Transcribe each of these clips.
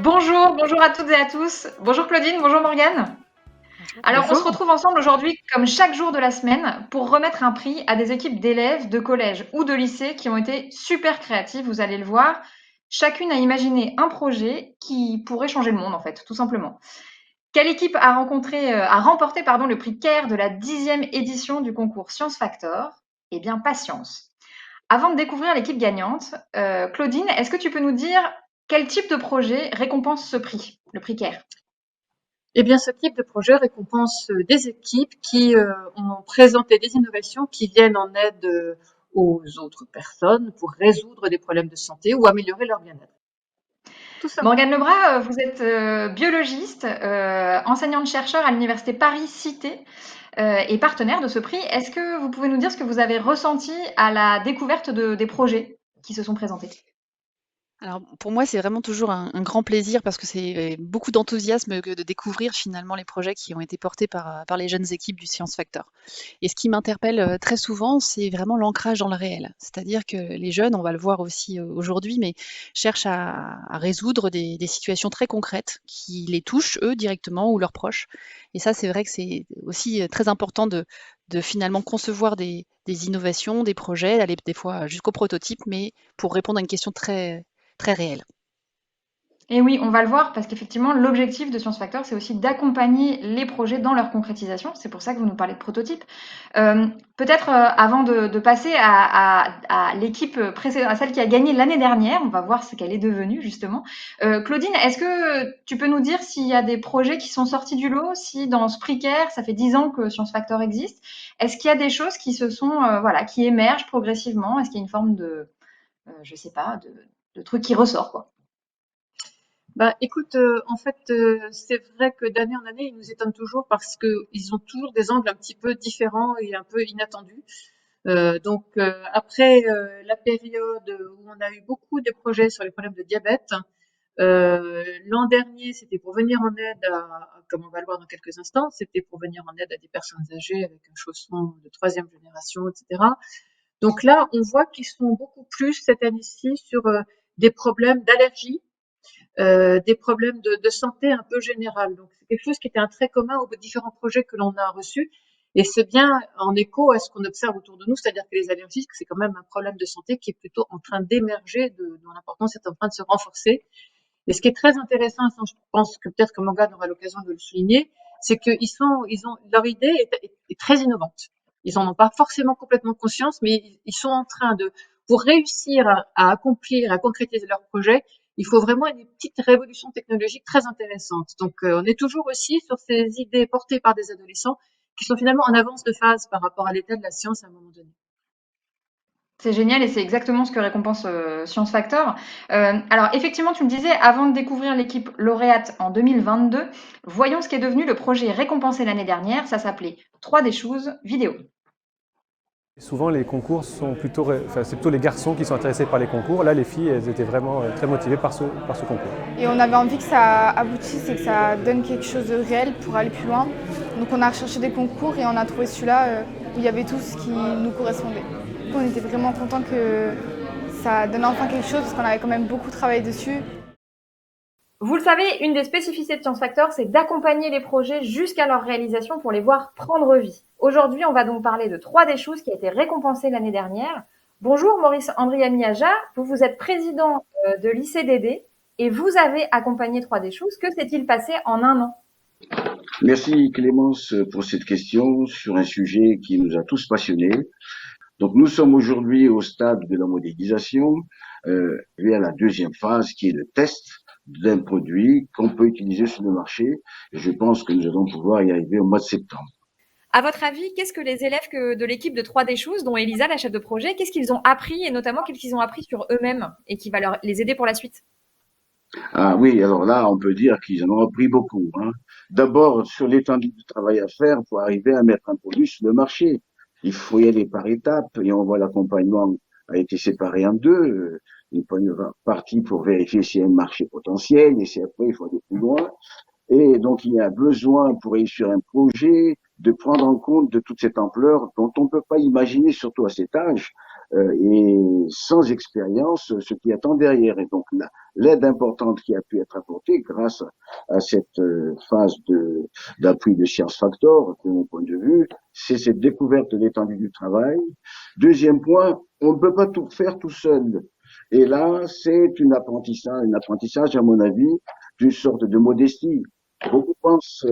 Bonjour, bonjour à toutes et à tous. Bonjour Claudine, bonjour Morgane. Bonjour. Alors, on se Bonjour. retrouve ensemble aujourd'hui, comme chaque jour de la semaine, pour remettre un prix à des équipes d'élèves de collège ou de lycée qui ont été super créatives, vous allez le voir. Chacune a imaginé un projet qui pourrait changer le monde, en fait, tout simplement. Quelle équipe a remporté le prix CARE de la 10e édition du concours Science Factor? Eh bien, patience. Avant de découvrir l'équipe gagnante, Claudine, est-ce que tu peux nous dire quel type de projet récompense ce prix, le prix CARE? Eh bien, ce type de projet récompense des équipes qui ont présenté des innovations qui viennent en aide aux autres personnes pour résoudre des problèmes de santé ou améliorer leur bien-être. Tout simplement. Morgane Lebras, vous êtes biologiste, enseignante-chercheur à l'université Paris-Cité et partenaire de ce prix. Est-ce que vous pouvez nous dire ce que vous avez ressenti à la découverte des projets qui se sont présentés? Alors pour moi, c'est vraiment toujours un grand plaisir parce que c'est beaucoup d'enthousiasme que de découvrir finalement les projets qui ont été portés par les jeunes équipes du Science Factor. Et ce qui m'interpelle, très souvent, c'est vraiment l'ancrage dans le réel. C'est-à-dire que les jeunes, on va le voir aussi, aujourd'hui, mais cherchent à résoudre des situations très concrètes qui les touchent, eux, directement ou leurs proches. Et ça, c'est vrai que c'est aussi, très important de finalement concevoir des innovations, des projets, aller des fois jusqu'au prototype, mais pour répondre à une question très réelle. Et oui, on va le voir parce qu'effectivement, l'objectif de Science Factor, c'est aussi d'accompagner les projets dans leur concrétisation. C'est pour ça que vous nous parlez de prototype. Peut-être avant de passer à l'équipe précédente, à celle qui a gagné l'année dernière, on va voir ce qu'elle est devenue justement. Claudine, est-ce que tu peux nous dire s'il y a des projets qui sont sortis du lot, si dans ce Spreaker, ça fait 10 ans que Science Factor existe, est-ce qu'il y a des choses qui se sont, voilà, qui émergent progressivement? Est-ce qu'il y a une forme de, je sais pas, de truc qui ressort, quoi? Bah, écoute, en fait, c'est vrai que d'année en année, ils nous étonnent toujours parce qu'ils ont toujours des angles un petit peu différents et un peu inattendus. Après la période où on a eu beaucoup de projets sur les problèmes de diabète, l'an dernier, c'était pour venir en aide comme on va le voir dans quelques instants, c'était pour venir en aide à des personnes âgées avec un chausson de troisième génération, etc. Donc là, on voit qu'ils sont beaucoup plus cette année-ci sur des problèmes d'allergie, des problèmes de santé un peu générale. Donc c'est quelque chose qui était un trait commun aux différents projets que l'on a reçus. Et c'est bien en écho à ce qu'on observe autour de nous, c'est-à-dire que les allergies, c'est quand même un problème de santé qui est plutôt en train d'émerger, dont l'importance est en train de se renforcer. Et ce qui est très intéressant, je pense que peut-être que Morgane aura l'occasion de le souligner, c'est leur idée est très innovante. Ils en ont pas forcément complètement conscience, mais ils sont en train pour réussir à accomplir, à concrétiser leur projet, il faut vraiment une petite révolution technologique très intéressante. Donc, on est toujours aussi sur ces idées portées par des adolescents qui sont finalement en avance de phase par rapport à l'état de la science à un moment donné. C'est génial et c'est exactement ce que récompense Science Factor. Alors effectivement, tu me disais, avant de découvrir l'équipe lauréate en 2022, voyons ce qui est devenu le projet récompensé l'année dernière. Ça s'appelait 3D Shoes vidéo. Souvent, les concours sont enfin, c'est plutôt les garçons qui sont intéressés par les concours. Là, les filles, elles étaient vraiment très motivées par ce concours. Et on avait envie que ça aboutisse et que ça donne quelque chose de réel pour aller plus loin. Donc on a recherché des concours et on a trouvé celui-là où il y avait tout ce qui nous correspondait. Donc on était vraiment contents que ça donne enfin quelque chose parce qu'on avait quand même beaucoup travaillé dessus. Vous le savez, une des spécificités de Science Factor, c'est d'accompagner les projets jusqu'à leur réalisation pour les voir prendre vie. Aujourd'hui, on va donc parler de 3D Shoes qui a été récompensé l'année dernière. Bonjour Maurice Andriamiaja, vous êtes président de l'ICDD et vous avez accompagné 3D Shoes. Que s'est-il passé en un an? Merci Clémence pour cette question sur un sujet qui nous a tous passionnés. Donc nous sommes aujourd'hui au stade de la modélisation vers la deuxième phase qui est le test d'un produit qu'on peut utiliser sur le marché. Et je pense que nous allons pouvoir y arriver au mois de septembre. À votre avis, qu'est-ce que les élèves de l'équipe de 3D Shoes, dont Elisa, la chef de projet, qu'est-ce qu'ils ont appris et notamment qu'est-ce qu'ils ont appris sur eux-mêmes et qui va les aider pour la suite? Ah oui, alors là, on peut dire qu'ils en ont appris beaucoup, hein. D'abord, sur l'étendue du travail à faire pour arriver à mettre un produit sur le marché. Il faut y aller par étapes et on voit l'accompagnement a été séparé en deux. Une première partie pour vérifier s'il y a un marché potentiel et si après il faut aller plus loin. Et donc, il y a besoin pour réussir un projet de prendre en compte de toute cette ampleur dont on ne peut pas imaginer, surtout à cet âge, et sans expérience ce qui attend derrière. Et donc l'aide importante qui a pu être apportée grâce à cette phase d'appui de Science Factor, de mon point de vue, c'est cette découverte de l'étendue du travail. Deuxième point, on ne peut pas tout faire tout seul. Et là, c'est un apprentissage, à mon avis, d'une sorte de modestie. Beaucoup pensent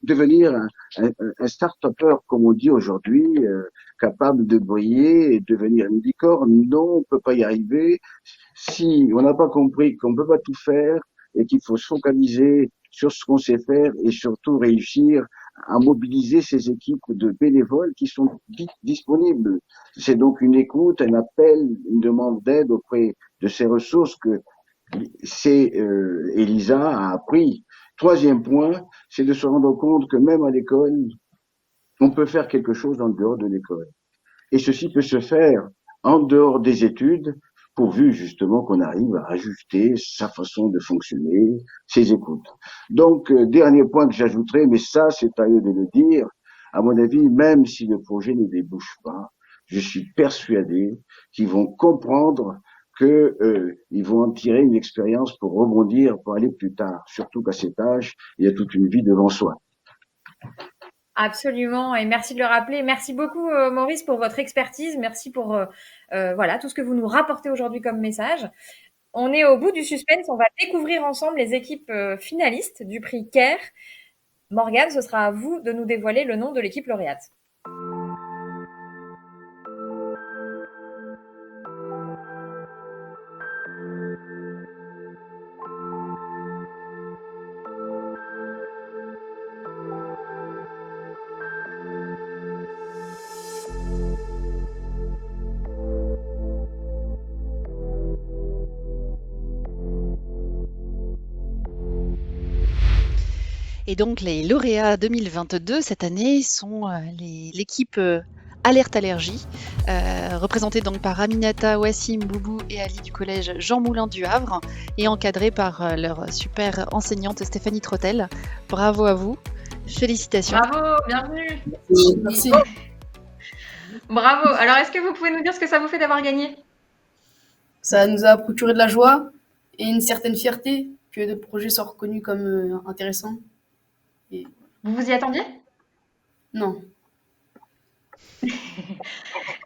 devenir un start-upper, comme on dit aujourd'hui, capable de briller et devenir une licorne. Non, on ne peut pas y arriver si on n'a pas compris qu'on ne peut pas tout faire et qu'il faut se focaliser sur ce qu'on sait faire et surtout réussir à mobiliser ces équipes de bénévoles qui sont disponibles. C'est donc une écoute, un appel, une demande d'aide auprès de ces ressources que Elisa a appris. Troisième point, c'est de se rendre compte que même à l'école, on peut faire quelque chose en dehors de l'école. Et ceci peut se faire en dehors des études, pourvu justement qu'on arrive à ajuster sa façon de fonctionner, ses écoutes. Donc, dernier point que j'ajouterai, mais ça, c'est à eux de le dire, à mon avis, même si le projet ne débouche pas, je suis persuadé qu'ils vont comprendre que ils vont en tirer une expérience pour rebondir, pour aller plus tard. Surtout qu'à cet âge, il y a toute une vie devant soi. Absolument, et merci de le rappeler. Merci beaucoup Maurice pour votre expertise. Merci pour voilà tout ce que vous nous rapportez aujourd'hui comme message. On est au bout du suspense. On va découvrir ensemble les équipes finalistes du prix CARE. Morgane, ce sera à vous de nous dévoiler le nom de l'équipe lauréate. Et donc les lauréats 2022 cette année sont l'équipe Alerte Allergie, représentée donc par Aminata, Wassim, Boubou et Ali du collège Jean Moulin du Havre et encadrée par leur super enseignante Stéphanie Trottel. Bravo à vous, félicitations. Bravo, bienvenue. Merci. Bravo. Alors, est-ce que vous pouvez nous dire ce que ça vous fait d'avoir gagné? Ça nous a procuré de la joie et une certaine fierté que notre projet soit reconnu comme intéressant. Et Vous vous y attendiez? non,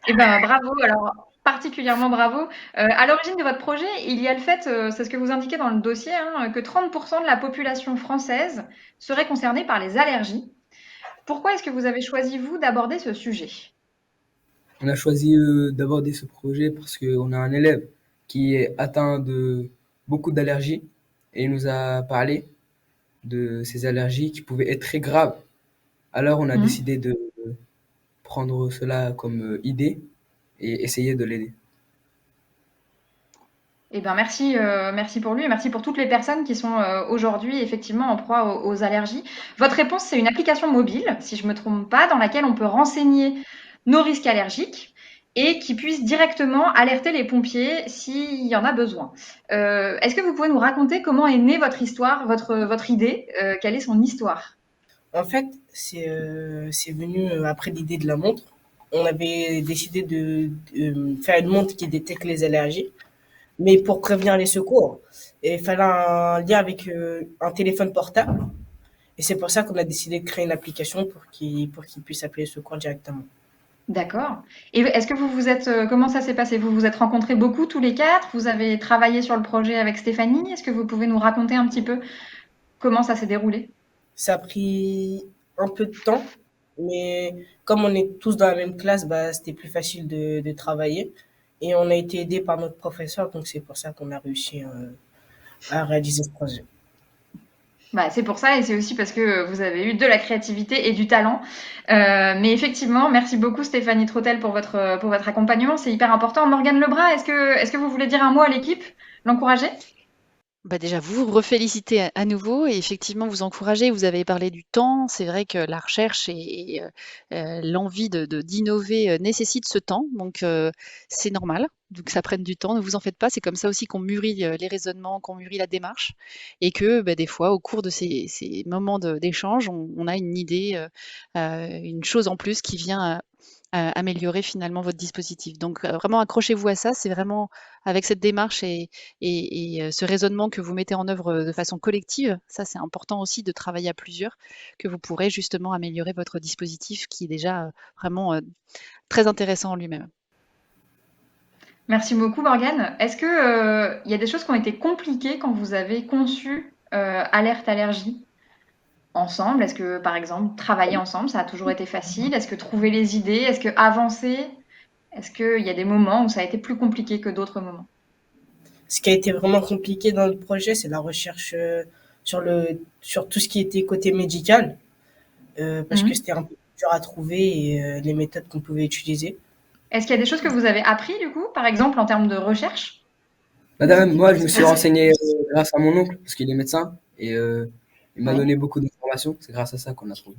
Eh ben, bravo. Alors, particulièrement bravo. À l'origine de votre projet, il y a le fait, c'est ce que vous indiquez dans le dossier, hein, que 30% de la population française serait concernée par les allergies. Pourquoi est-ce que vous avez choisi, vous, d'aborder ce sujet? On a choisi d'aborder ce projet parce qu'on a un élève qui est atteint de beaucoup d'allergies et il nous a parlé de ces allergies qui pouvaient être très graves. Alors on a décidé de prendre cela comme idée et essayer de l'aider. Eh ben merci, merci pour lui et merci pour toutes les personnes qui sont aujourd'hui effectivement en proie aux allergies. Votre réponse, c'est une application mobile, si je ne me trompe pas, dans laquelle on peut renseigner nos risques allergiques et qui puisse directement alerter les pompiers s'il y en a besoin. Est-ce que vous pouvez nous raconter comment est née votre histoire, votre idée, quelle est son histoire? En fait, c'est venu après l'idée de la montre. On avait décidé de faire une montre qui détecte les allergies, mais pour prévenir les secours, il fallait un lien avec un téléphone portable. Et c'est pour ça qu'on a décidé de créer une application pour qu'il puisse appeler les secours directement. D'accord. Et est-ce que vous vous êtes, comment ça s'est passé? Vous vous êtes rencontrés beaucoup tous les quatre? Vous avez travaillé sur le projet avec Stéphanie? Est-ce que vous pouvez nous raconter un petit peu comment ça s'est déroulé? Ça a pris un peu de temps, mais comme on est tous dans la même classe, bah, c'était plus facile de travailler. Et on a été aidé par notre professeur, donc c'est pour ça qu'on a réussi à réaliser ce projet. Bah, c'est pour ça et c'est aussi parce que vous avez eu de la créativité et du talent. Mais effectivement, merci beaucoup Stéphanie Trottel pour votre accompagnement, c'est hyper important. Morgane Lebras, est-ce que vous voulez dire un mot à l'équipe, l'encourager? Bah déjà, vous reféliciter à nouveau et effectivement vous encourager. Vous avez parlé du temps. C'est vrai que la recherche et l'envie d'innover nécessite ce temps. Donc, c'est normal. Donc, ça prenne du temps. Ne vous en faites pas. C'est comme ça aussi qu'on mûrit les raisonnements, qu'on mûrit la démarche. Et que bah, des fois, au cours de ces moments d'échange, on a une idée, une chose en plus qui vient améliorer finalement votre dispositif. Donc vraiment accrochez-vous à ça, c'est vraiment avec cette démarche et ce raisonnement que vous mettez en œuvre de façon collective, ça c'est important aussi de travailler à plusieurs, que vous pourrez justement améliorer votre dispositif qui est déjà vraiment très intéressant en lui-même. Merci beaucoup Morgane. Est-ce que il y a des choses qui ont été compliquées quand vous avez conçu Alerte Allergie ensemble? Est-ce que par exemple travailler ensemble, ça a toujours été facile? Est-ce que trouver les idées? Est-ce que avancer? Est-ce qu'il y a des moments où ça a été plus compliqué que d'autres moments? Ce qui a été vraiment compliqué dans le projet, c'est la recherche sur tout ce qui était côté médical, parce que c'était un peu dur à trouver et les méthodes qu'on pouvait utiliser. Est-ce qu'il y a des choses que vous avez appris du coup, par exemple en termes de recherche? Madame, moi, je me suis renseigné grâce à mon oncle, parce qu'il est médecin, et il m'a donné beaucoup d'informations. C'est grâce à ça qu'on a trouvé.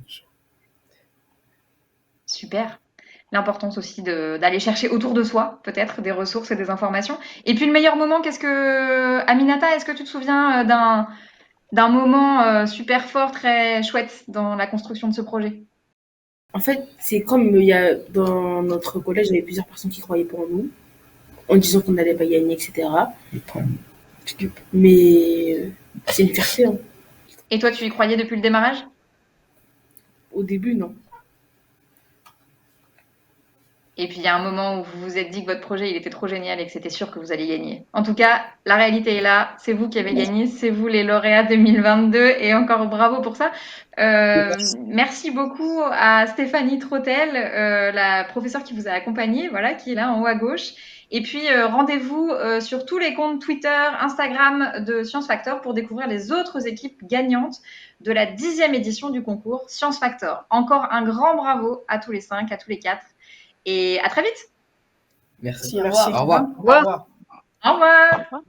Super. L'importance aussi d'aller chercher autour de soi, peut-être, des ressources et des informations. Et puis le meilleur moment, Aminata, est-ce que tu te souviens d'un moment super fort, très chouette dans la construction de ce projet? En fait, c'est comme dans notre collège, il y avait plusieurs personnes qui croyaient pour nous, en disant qu'on n'allait pas gagner, etc. Mais c'est une fierté. Hein. Et toi, tu y croyais depuis le démarrage? Au début, non. Et puis il y a un moment où vous vous êtes dit que votre projet il était trop génial et que c'était sûr que vous alliez gagner. En tout cas, la réalité est là, c'est vous qui avez gagné, c'est vous les lauréats 2022 et encore bravo pour ça. Merci beaucoup à Stéphanie Trottel, la professeure qui vous a accompagné, voilà, qui est là en haut à gauche. Et puis rendez-vous sur tous les comptes Twitter, Instagram de Science Factor pour découvrir les autres équipes gagnantes de la 10e édition du concours Science Factor. Encore un grand bravo à tous les 5, à tous les 4. Et à très vite. Merci. Merci. Au revoir. Au revoir. Au revoir.